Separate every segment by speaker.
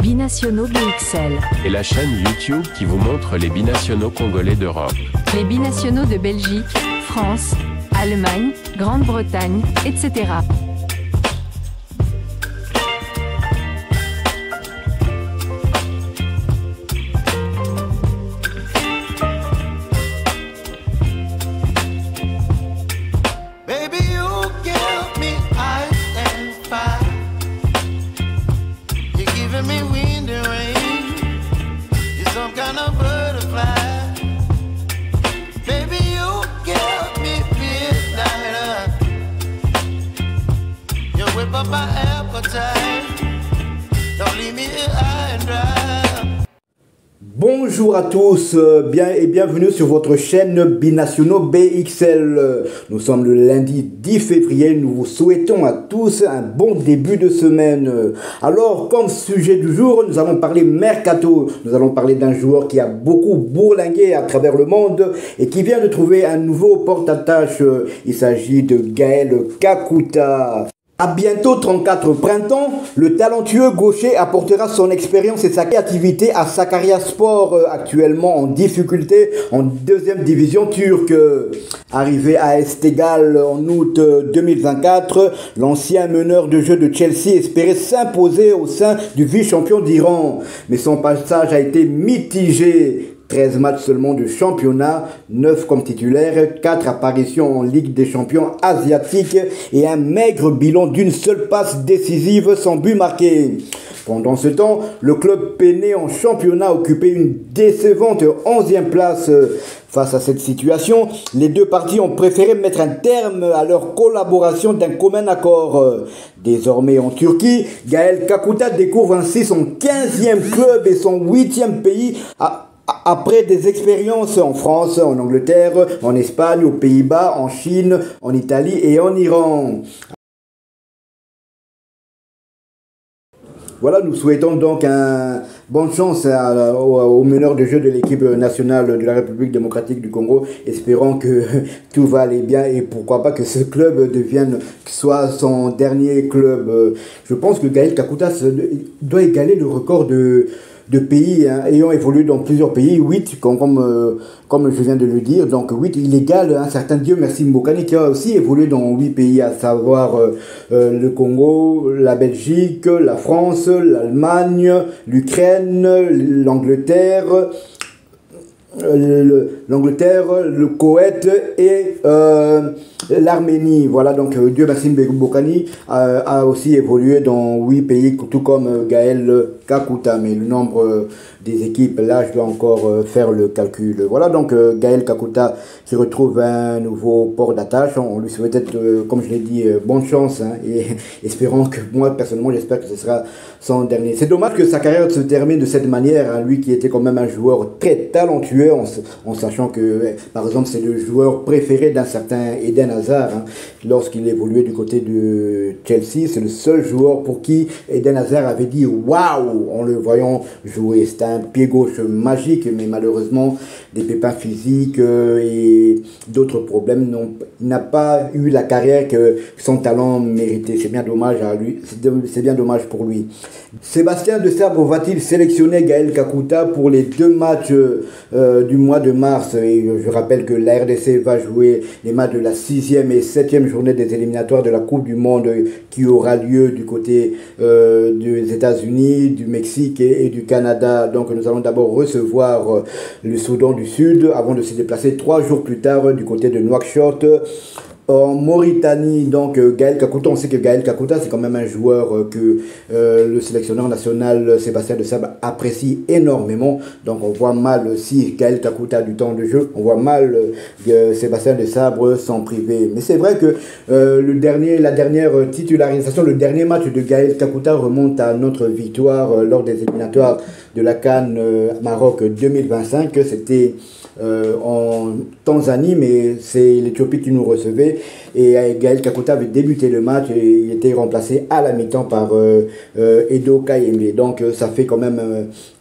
Speaker 1: Binationaux BXL.
Speaker 2: Et la chaîne YouTube qui vous montre les binationaux congolais d'Europe.
Speaker 1: Les binationaux de Belgique, France, Allemagne, Grande-Bretagne, etc.
Speaker 3: Bonjour à tous, bienvenue sur votre chaîne Binationaux BXL. Nous sommes le lundi 10 février, nous vous souhaitons à tous un bon début de semaine. Alors, comme sujet du jour, nous allons parler mercato. Nous allons parler d'un joueur qui a beaucoup bourlingué à travers le monde et qui vient de trouver un nouveau porte-attache. Il s'agit de Gaël Kakuta. À bientôt 34 printemps, le talentueux gaucher apportera son expérience et sa créativité à Sakaryaspor, actuellement en difficulté en deuxième division turque. Arrivé à Esteghlal en août 2024, l'ancien meneur de jeu de Chelsea espérait s'imposer au sein du vice-champion d'Iran. Mais son passage a été mitigé. 13 matchs seulement de championnat, 9 comme titulaire, 4 apparitions en Ligue des champions asiatiques et un maigre bilan d'une seule passe décisive sans but marqué. Pendant ce temps, le club peiné en championnat occupait une décevante 11e place. Face à cette situation, les deux parties ont préféré mettre un terme à leur collaboration d'un commun accord. Désormais en Turquie, Gaël Kakuta découvre ainsi son 15e club et son 8e pays après des expériences en France, en Angleterre, en Espagne, aux Pays-Bas, en Chine, en Italie et en Iran. Voilà, nous souhaitons donc bonne chance aux meneurs de jeu de l'équipe nationale de la République démocratique du Congo. Espérons que tout va aller bien et pourquoi pas que ce club soit son dernier club. Je pense que Gaël Kakuta doit égaler le record de pays ayant évolué dans plusieurs pays, 8 comme je viens de le dire, donc 8 il égale un certain Dieu merci Mbokani qui a aussi évolué dans 8 pays, à savoir le Congo, la Belgique, la France, l'Allemagne, l'Ukraine, l'Angleterre, le Koweït et l'Arménie. Voilà, donc Dieu merci Mbokani a aussi évolué dans 8 pays, tout comme Gaël Kakuta, mais le nombre des équipes, là je dois encore faire le calcul. Voilà, donc Gaël Kakuta qui retrouve un nouveau port d'attache. On lui souhaite, comme je l'ai dit, bonne chance, et espérons que, moi personnellement j'espère que ce sera son dernier. C'est dommage que sa carrière se termine de cette manière, lui qui était quand même un joueur très talentueux, en sachant que par exemple c'est le joueur préféré d'un certain Eden Hazard, lorsqu'il évoluait du côté de Chelsea. C'est le seul joueur pour qui Eden Hazard avait dit waouh en le voyant jouer. C'était un pied gauche magique, mais malheureusement des pépins physiques et d'autres problèmes, il n'a pas eu la carrière que son talent méritait. C'est bien dommage à lui, c'est bien dommage pour lui. Sébastien Desabre va-t-il sélectionner Gaël Kakuta pour les 2 matchs du mois de mars? Et je rappelle que la RDC va jouer les matchs de la 6e et 7e journée des éliminatoires de la Coupe du Monde qui aura lieu du côté des États-Unis, du Mexique et du Canada. Donc nous allons d'abord recevoir le Soudan du Sud avant de se déplacer 3 jours plus tard du côté de Nouakchott en Mauritanie. Donc Gaël Kakuta, on sait que Gaël Kakuta c'est quand même un joueur que le sélectionneur national Sébastien Desabre apprécie énormément. Donc on voit mal, si Gaël Kakuta a du temps de jeu, on voit mal Sébastien Desabre s'en priver. Mais c'est vrai que la dernière titularisation, le dernier match de Gaël Kakuta remonte à notre victoire lors des éliminatoires de la CAN Maroc 2025. C'était en Tanzanie, mais c'est l'Éthiopie qui nous recevait, et Gaël Kakuta avait débuté le match et il était remplacé à la mi-temps par Edo Kayembe. Donc ça fait quand même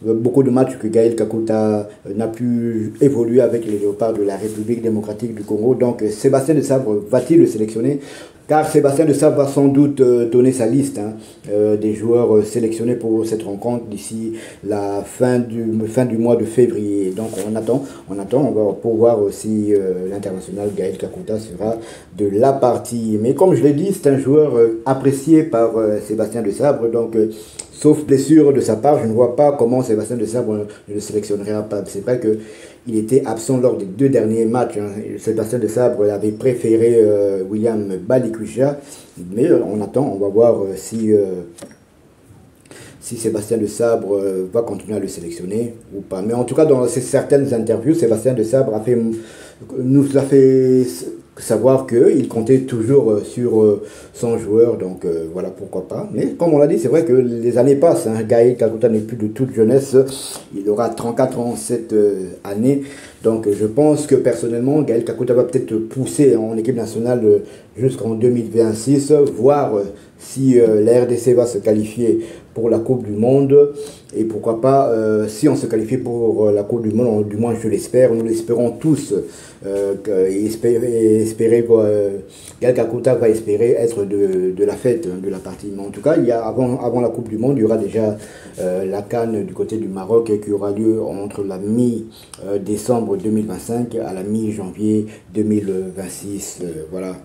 Speaker 3: beaucoup de matchs que Gaël Kakuta n'a pu évoluer avec les Léopards de la République démocratique du Congo. Donc Sébastien Desabre va-t-il le sélectionner? car Sébastien Desabre va sans doute donner sa liste des joueurs sélectionnés pour cette rencontre d'ici la fin du mois de février. Donc on attend, on va pouvoir si l'international Gaël Kakuta sera de la partie. Mais comme je l'ai dit, c'est un joueur apprécié par Sébastien Desabre, donc sauf blessure de sa part, je ne vois pas comment Sébastien Desabre ne le sélectionnera pas. C'est vrai qu'il était absent lors des 2 derniers matchs. Sébastien Desabre avait préféré William Balikwisha, mais on attend, on va voir si Sébastien Desabre va continuer à le sélectionner ou pas. Mais en tout cas, dans certaines interviews, Sébastien Desabre nous a fait savoir qu'il comptait toujours sur son joueur, donc voilà, pourquoi pas. Mais comme on l'a dit, c'est vrai que les années passent, Gaël Kakuta n'est plus de toute jeunesse, il aura 34 ans cette année, donc je pense que personnellement Gaël Kakuta va peut-être pousser en équipe nationale jusqu'en 2026, voir si la RDC va se qualifier pour la Coupe du Monde, et pourquoi pas, si on se qualifie pour la Coupe du Monde, du moins je l'espère, nous l'espérons tous, espérer Gaël Kakuta va espérer être de la fête, de la partie. Mais en tout cas, avant la Coupe du Monde, il y aura déjà la CAN du côté du Maroc qui aura lieu entre la mi-décembre 2025 à la mi-janvier 2026. Voilà.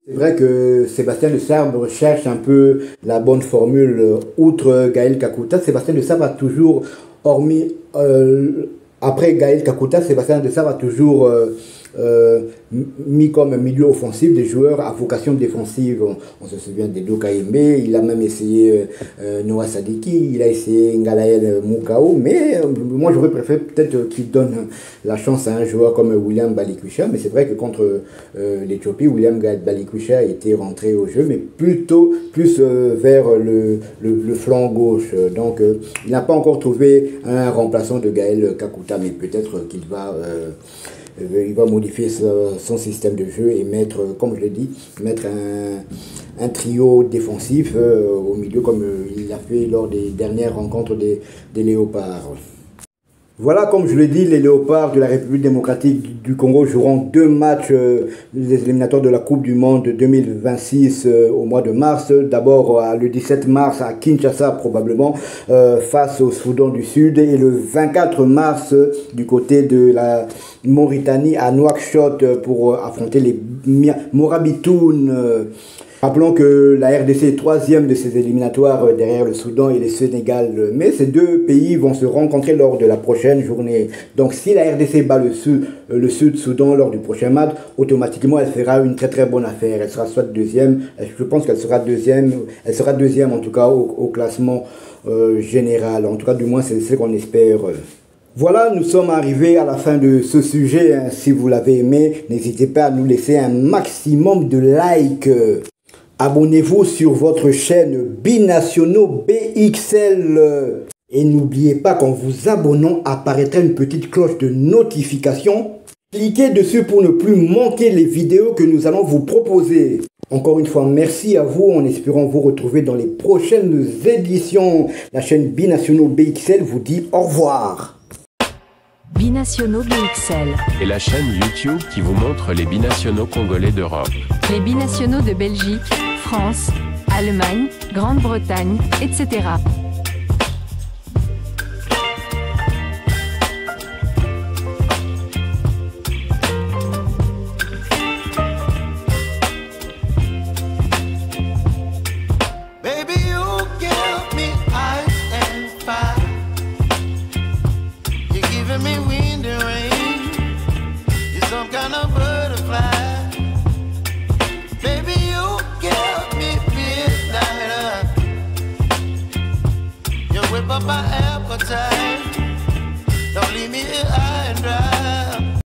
Speaker 3: C'est vrai que Sébastien Desabre cherche un peu la bonne formule. Outre Gaël Kakuta, Sébastien Desabre a toujours, après Gaël Kakuta, Sébastien Desabre a toujours mis comme milieu offensif des joueurs à vocation défensive. On se souvient d'Edo Kaimbe, il a même essayé Noah Sadiki, il a essayé Ngalael Moukao, mais moi j'aurais préféré peut-être qu'il donne la chance à un joueur comme William Balikwisha, mais c'est vrai que contre l'Éthiopie, William Balikwisha était rentré au jeu, mais plus vers le flanc gauche. Donc il n'a pas encore trouvé un remplaçant de Gaël Kakuta, mais peut-être qu'il va modifier son système de jeu et mettre, comme je l'ai dit, un trio défensif au milieu, comme il l'a fait lors des dernières rencontres des Léopards. Voilà, comme je l'ai dit, les Léopards de la République démocratique du Congo joueront 2 matchs des éliminatoires de la Coupe du Monde 2026 au mois de mars. D'abord le 17 mars à Kinshasa probablement face au Soudan du Sud, et le 24 mars du côté de la Mauritanie à Nouakchott pour affronter les Morabitoun. Rappelons que la RDC est 3e de ces éliminatoires derrière le Soudan et le Sénégal. Mais ces 2 pays vont se rencontrer lors de la prochaine journée. Donc si la RDC bat le Sud-Soudan lors du prochain match, automatiquement elle fera une très très bonne affaire. Elle sera soit 2e, je pense qu'elle sera 2e, elle sera 2e en tout cas au classement général. En tout cas, du moins c'est ce qu'on espère. Voilà, nous sommes arrivés à la fin de ce sujet. Si vous l'avez aimé, n'hésitez pas à nous laisser un maximum de likes. Abonnez-vous sur votre chaîne Binationaux BXL. Et n'oubliez pas qu'en vous abonnant apparaîtra une petite cloche de notification. Cliquez dessus pour ne plus manquer les vidéos que nous allons vous proposer. Encore une fois, merci à vous, en espérant vous retrouver dans les prochaines éditions. La chaîne Binationaux BXL vous dit au revoir.
Speaker 1: Binationaux BXL.
Speaker 2: Et la chaîne YouTube qui vous montre les binationaux congolais d'Europe.
Speaker 1: Les binationaux de Belgique, France, Allemagne, Grande-Bretagne, etc.
Speaker 4: Whip up my appetite. Don't leave me here high and dry.